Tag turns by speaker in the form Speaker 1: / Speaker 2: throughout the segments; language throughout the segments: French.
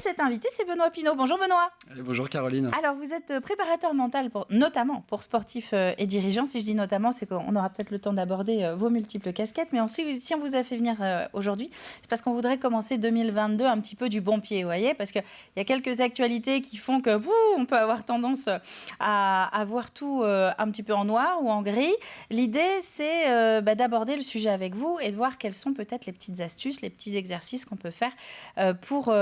Speaker 1: cet invité, c'est Benoît Pinault. Bonjour Benoît.
Speaker 2: Bonjour Caroline.
Speaker 1: Alors vous êtes préparateur mental, notamment pour sportifs et dirigeants. Si je dis notamment, c'est qu'on aura peut-être le temps d'aborder vos multiples casquettes. Mais si on vous a fait venir aujourd'hui, c'est parce qu'on voudrait commencer 2022 un petit peu du bon pied, vous voyez, parce qu'il y a quelques actualités qui font que on peut avoir tendance à voir tout un petit peu en noir ou en gris. L'idée, c'est d'aborder le sujet avec vous et de voir quelles sont peut-être les petites astuces, les petits exercices qu'on peut faire pour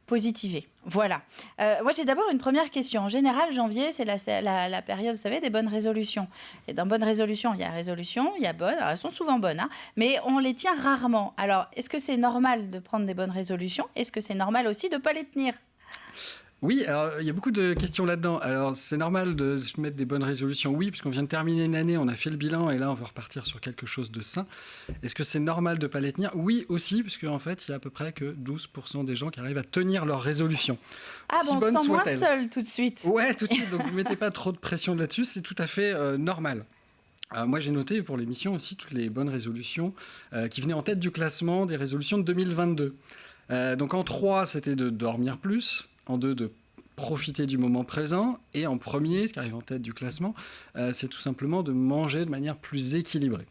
Speaker 1: positiver. Voilà. Moi, j'ai d'abord une première question. En général, janvier, c'est la période, vous savez, des bonnes résolutions. Et dans bonnes résolutions, il y a résolutions, il y a bonnes. Alors, elles sont souvent bonnes, hein, mais on les tient rarement. Alors, est-ce que c'est normal de prendre des bonnes résolutions ? Est-ce que c'est normal aussi de ne pas les tenir ?
Speaker 2: Oui, alors il y a beaucoup de questions là-dedans. Alors c'est normal de se mettre des bonnes résolutions, oui, puisqu'on vient de terminer une année, on a fait le bilan et là on va repartir sur quelque chose de sain. Est-ce que c'est normal de ne pas les tenir ? Oui aussi, puisque en fait il y a à peu près que 12% des gens qui arrivent à tenir leurs résolutions.
Speaker 1: Ah bon, on se sent moins seul tout de suite.
Speaker 2: Ouais, tout de suite, donc vous ne mettez pas trop de pression là-dessus, c'est tout à fait normal. Moi, j'ai noté pour l'émission aussi toutes les bonnes résolutions qui venaient en tête du classement des résolutions de 2022. Donc en 3, c'était de dormir plus. En 2, de profiter du moment présent. Et en premier, ce qui arrive en tête du classement, c'est tout simplement de manger de manière plus équilibrée.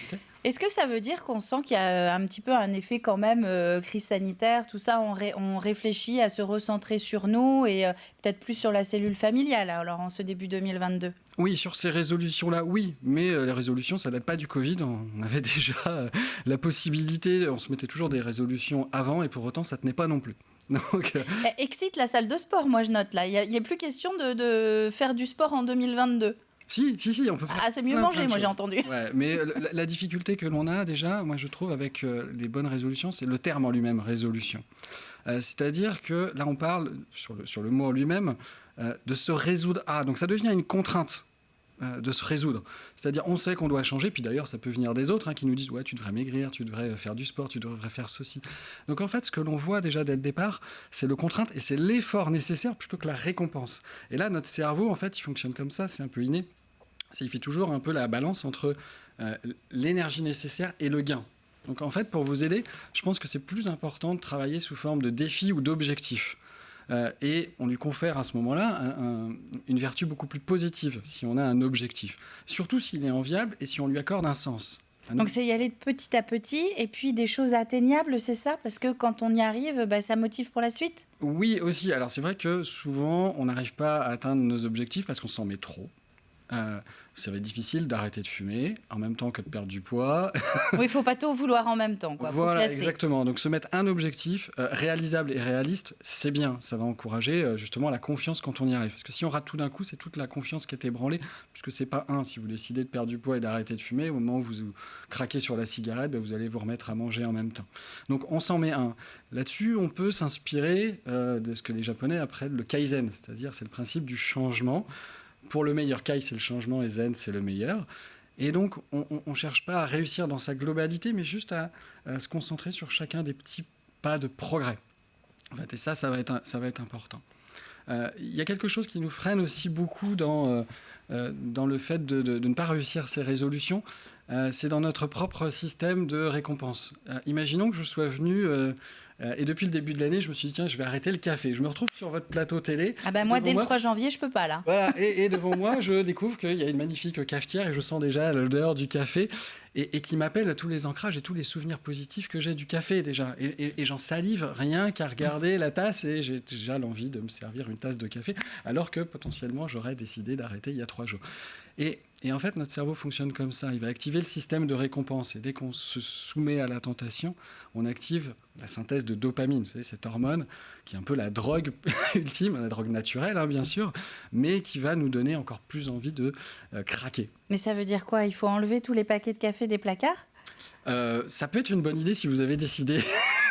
Speaker 2: Okay.
Speaker 1: Est-ce que ça veut dire qu'on sent qu'il y a un petit peu un effet quand même crise sanitaire, tout ça, on réfléchit à se recentrer sur nous et peut-être plus sur la cellule familiale, alors en ce début 2022 ?
Speaker 2: Oui, sur ces résolutions-là, oui. Mais les résolutions, ça ne date pas du Covid. On avait déjà la possibilité, on se mettait toujours des résolutions avant et pour autant, ça ne tenait pas non plus. Donc,
Speaker 1: excite la salle de sport, moi je note là. Il n'y a plus question de faire du sport en 2022.
Speaker 2: Si, on peut faire.
Speaker 1: Ah, c'est mieux manger, moi j'ai entendu.
Speaker 2: Ouais, mais la difficulté que l'on a déjà, moi je trouve, avec les bonnes résolutions, c'est le terme en lui-même, résolution. C'est-à-dire que là on parle, sur le mot en lui-même, de se résoudre à. Donc ça devient une contrainte de se résoudre. C'est-à-dire on sait qu'on doit changer, puis d'ailleurs ça peut venir des autres qui nous disent « ouais, tu devrais maigrir, tu devrais faire du sport, tu devrais faire ceci ». Donc en fait, ce que l'on voit déjà dès le départ, c'est le contrainte et c'est l'effort nécessaire plutôt que la récompense. Et là, notre cerveau, en fait, il fonctionne comme ça, c'est un peu inné. Il fait toujours un peu la balance entre l'énergie nécessaire et le gain. Donc en fait, pour vous aider, je pense que c'est plus important de travailler sous forme de défi ou d'objectif. Et on lui confère à ce moment-là une vertu beaucoup plus positive si on a un objectif. Surtout s'il est enviable et si on lui accorde un sens.
Speaker 1: Donc c'est y aller de petit à petit et puis des choses atteignables, c'est ça ? Parce que quand on y arrive, ça motive pour la suite ?
Speaker 2: Oui, aussi. Alors c'est vrai que souvent, on n'arrive pas à atteindre nos objectifs parce qu'on s'en met trop. Ça va être difficile d'arrêter de fumer en même temps que de perdre du poids.
Speaker 1: Oui, il ne faut pas tout vouloir en même temps, quoi.
Speaker 2: Voilà,
Speaker 1: faut classer.
Speaker 2: Exactement. Donc se mettre un objectif réalisable et réaliste, c'est bien. Ça va encourager justement la confiance quand on y arrive. Parce que si on rate tout d'un coup, c'est toute la confiance qui est ébranlée. Puisque c'est pas si vous décidez de perdre du poids et d'arrêter de fumer, au moment où vous craquez sur la cigarette, vous allez vous remettre à manger en même temps. Donc on s'en met un. Là-dessus, on peut s'inspirer de ce que les Japonais appellent le kaizen. C'est-à-dire, c'est le principe du changement. Pour le meilleur, kai, c'est le changement et zen, c'est le meilleur. Et donc, on ne cherche pas à réussir dans sa globalité, mais juste à se concentrer sur chacun des petits pas de progrès. En fait, et ça va être important. Il y a quelque chose qui nous freine aussi beaucoup dans le fait de ne pas réussir ces résolutions. C'est dans notre propre système de récompense. Imaginons que je sois venu... et depuis le début de l'année, je me suis dit, tiens, je vais arrêter le café. Je me retrouve sur votre plateau télé.
Speaker 1: Ah moi, dès le 3 janvier, je peux pas, là.
Speaker 2: Voilà, et devant moi, je découvre qu'il y a une magnifique cafetière et je sens déjà l'odeur du café et qui m'appelle à tous les ancrages et tous les souvenirs positifs que j'ai du café, déjà. Et j'en salive rien qu'à regarder la tasse et j'ai déjà l'envie de me servir une tasse de café, alors que potentiellement, j'aurais décidé d'arrêter il y a 3 jours. Et en fait, notre cerveau fonctionne comme ça. Il va activer le système de récompense. Et dès qu'on se soumet à la tentation, on active la synthèse de dopamine. Vous savez, cette hormone qui est un peu la drogue ultime, la drogue naturelle, bien sûr, mais qui va nous donner encore plus envie de craquer.
Speaker 1: Mais ça veut dire quoi ? Il faut enlever tous les paquets de café des placards ?
Speaker 2: Ça peut être une bonne idée si vous avez décidé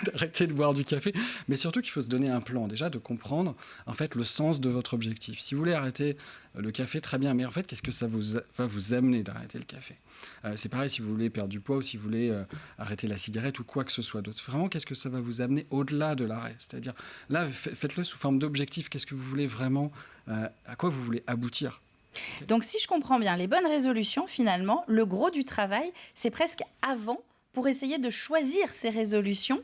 Speaker 2: d'arrêter de boire du café, mais surtout qu'il faut se donner un plan, déjà de comprendre en fait le sens de votre objectif. Si vous voulez arrêter le café, très bien, mais en fait, qu'est-ce que ça va vous amener d'arrêter le café ? C'est pareil si vous voulez perdre du poids ou si vous voulez arrêter la cigarette ou quoi que ce soit d'autre. Vraiment, qu'est-ce que ça va vous amener au-delà de l'arrêt ? C'est-à-dire, là, faites-le sous forme d'objectif. Qu'est-ce que vous voulez vraiment, à quoi vous voulez aboutir ?
Speaker 1: Okay. Donc, si je comprends bien, les bonnes résolutions, finalement, le gros du travail, c'est presque avant pour essayer de choisir ces résolutions,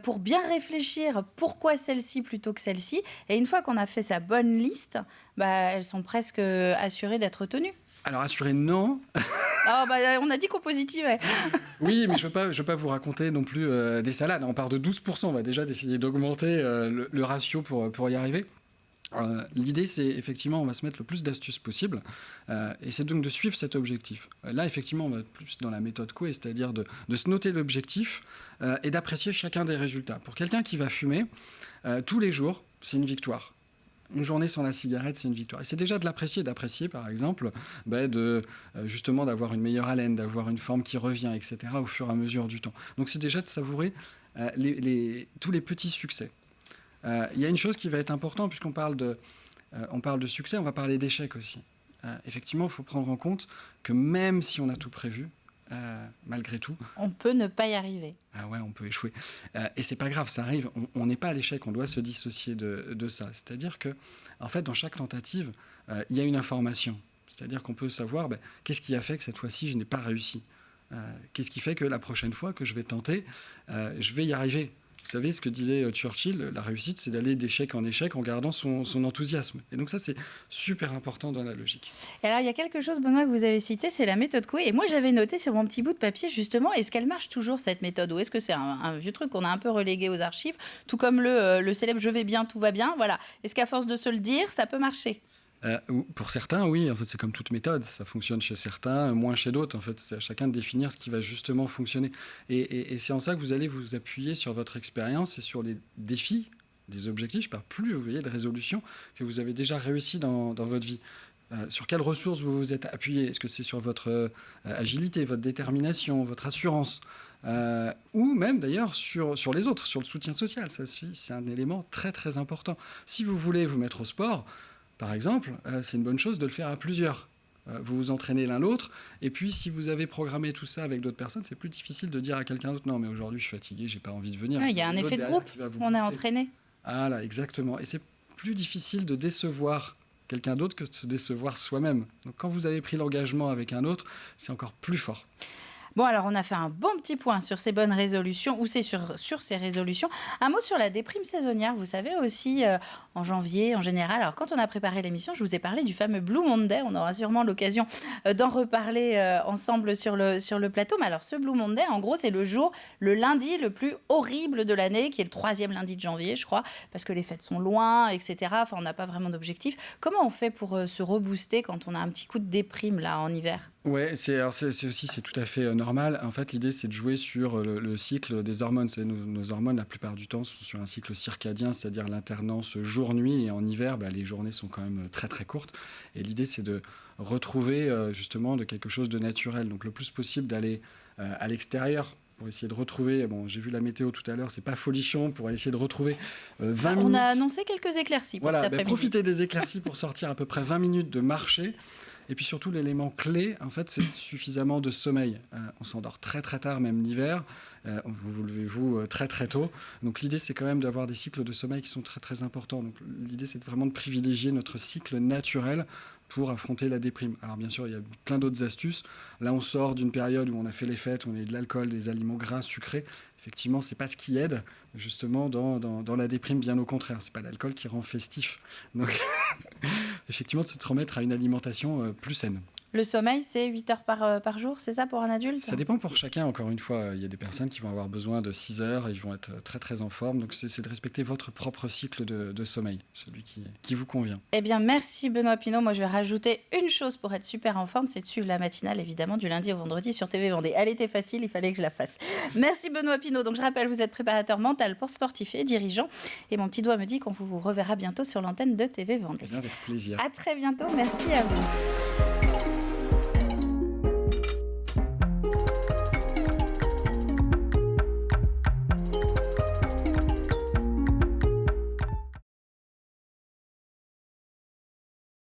Speaker 1: pour bien réfléchir pourquoi celle-ci plutôt que celle-ci. Et une fois qu'on a fait sa bonne liste, elles sont presque assurées d'être tenues.
Speaker 2: Alors assuré, non.
Speaker 1: On a dit qu'on positivait.
Speaker 2: Oui, mais je veux pas vous raconter non plus des salades. On part de 12%, on va déjà essayer d'augmenter le ratio pour y arriver. L'idée, c'est effectivement, on va se mettre le plus d'astuces possible, et c'est donc de suivre cet objectif. Là, effectivement, on va plus dans la méthode Coué, c'est-à-dire de se noter l'objectif et d'apprécier chacun des résultats. Pour quelqu'un qui va fumer, tous les jours, c'est une victoire. Une journée sans la cigarette, c'est une victoire. Et c'est déjà de l'apprécier, par exemple, justement d'avoir une meilleure haleine, d'avoir une forme qui revient, etc., au fur et à mesure du temps. Donc c'est déjà de savourer tous les petits succès. Il y a une chose qui va être importante, puisqu'on parle de succès, on va parler d'échec aussi. Effectivement, il faut prendre en compte que même si on a tout prévu, malgré tout...
Speaker 1: On peut ne pas y arriver.
Speaker 2: Ah ouais, on peut échouer. Et c'est pas grave, ça arrive. On n'est pas à l'échec, on doit se dissocier de ça. C'est-à-dire que, en fait, dans chaque tentative, il y a une information. C'est-à-dire qu'on peut savoir qu'est-ce qui a fait que cette fois-ci, je n'ai pas réussi. Qu'est-ce qui fait que la prochaine fois que je vais tenter, je vais y arriver. Vous savez ce que disait Churchill, la réussite, c'est d'aller d'échec en échec en gardant son enthousiasme. Et donc ça, c'est super important dans la logique.
Speaker 1: Et alors, il y a quelque chose, Benoît, que vous avez cité, c'est la méthode Coué. Et moi, j'avais noté sur mon petit bout de papier, justement, est-ce qu'elle marche toujours, cette méthode ? Ou est-ce que c'est un vieux truc qu'on a un peu relégué aux archives ? Tout comme le célèbre « je vais bien, tout va bien ». Voilà. Est-ce qu'à force de se le dire, ça peut marcher ?
Speaker 2: Pour certains, oui. En fait, c'est comme toute méthode. Ça fonctionne chez certains, moins chez d'autres. En fait, c'est à chacun de définir ce qui va justement fonctionner. Et c'est en ça que vous allez vous appuyer sur votre expérience et sur les défis, des objectifs. Je parle plus, vous voyez, de résolutions que vous avez déjà réussi dans votre vie. Sur quelles ressources vous vous êtes appuyé ? Est-ce que c'est sur votre agilité, votre détermination, votre assurance ? Ou même d'ailleurs sur les autres, sur le soutien social. Ça aussi, c'est un élément très très important. Si vous voulez vous mettre au sport, par exemple, c'est une bonne chose de le faire à plusieurs. Vous vous entraînez l'un l'autre, et puis si vous avez programmé tout ça avec d'autres personnes, c'est plus difficile de dire à quelqu'un d'autre « Non, mais aujourd'hui, je suis fatigué, j'ai pas envie de venir. »
Speaker 1: Il y a un effet de groupe, on est entraîné.
Speaker 2: Ah là, exactement. Et c'est plus difficile de décevoir quelqu'un d'autre que de se décevoir soi-même. Donc quand vous avez pris l'engagement avec un autre, c'est encore plus fort.
Speaker 1: Bon, alors on a fait un bon petit point sur ces bonnes résolutions, ou c'est sur ces résolutions. Un mot sur la déprime saisonnière. Vous savez aussi, en janvier, en général, alors quand on a préparé l'émission, je vous ai parlé du fameux Blue Monday. On aura sûrement l'occasion d'en reparler ensemble sur le plateau. Mais alors ce Blue Monday, en gros, c'est le lundi le plus horrible de l'année, qui est le 3e lundi de janvier, je crois, parce que les fêtes sont loin, etc. Enfin, on n'a pas vraiment d'objectif. Comment on fait pour se rebooster quand on a un petit coup de déprime là en hiver ?
Speaker 2: Ouais, c'est tout à fait normal. En fait, l'idée, c'est de jouer sur le cycle des hormones. Vous savez, nos hormones, la plupart du temps, sont sur un cycle circadien, c'est-à-dire l'alternance jour-nuit. Et en hiver, les journées sont quand même très, très courtes. Et l'idée, c'est de retrouver justement de quelque chose de naturel. Donc, le plus possible d'aller à l'extérieur pour essayer de retrouver, j'ai vu la météo tout à l'heure, c'est pas folichon, pour essayer de retrouver 20 minutes.
Speaker 1: On a annoncé quelques éclaircies pour cet après-midi.
Speaker 2: Profitez des éclaircies pour sortir à peu près 20 minutes de marché. Et puis surtout, l'élément clé, en fait, c'est suffisamment de sommeil. On s'endort très très tard, même l'hiver. Vous levez-vous très très tôt. Donc l'idée, c'est quand même d'avoir des cycles de sommeil qui sont très très importants. Donc l'idée, c'est vraiment de privilégier notre cycle naturel pour affronter la déprime. Alors bien sûr, il y a plein d'autres astuces. Là, on sort d'une période où on a fait les fêtes, on a eu de l'alcool, des aliments gras, sucrés. Effectivement, c'est pas ce qui aide, justement, dans la déprime, bien au contraire. C'est pas l'alcool qui rend festif. Donc, effectivement, de se remettre à une alimentation plus saine.
Speaker 1: Le sommeil, c'est 8 heures par jour, c'est ça pour un adulte ?
Speaker 2: Ça dépend pour chacun, encore une fois. Il y a des personnes qui vont avoir besoin de 6 heures, ils vont être très très en forme. Donc c'est de respecter votre propre cycle de sommeil, celui qui vous convient.
Speaker 1: Eh bien, merci Benoît Pinault. Moi, je vais rajouter une chose pour être super en forme, c'est de suivre la matinale, évidemment, du lundi au vendredi sur TV Vendée. Elle était facile, il fallait que je la fasse. Merci Benoît Pinault. Donc je rappelle, vous êtes préparateur mental pour sportifs et dirigeants. Et mon petit doigt me dit qu'on vous reverra bientôt sur l'antenne de TV Vendée.
Speaker 2: Eh bien, avec plaisir.
Speaker 1: À très bientôt. Merci à vous.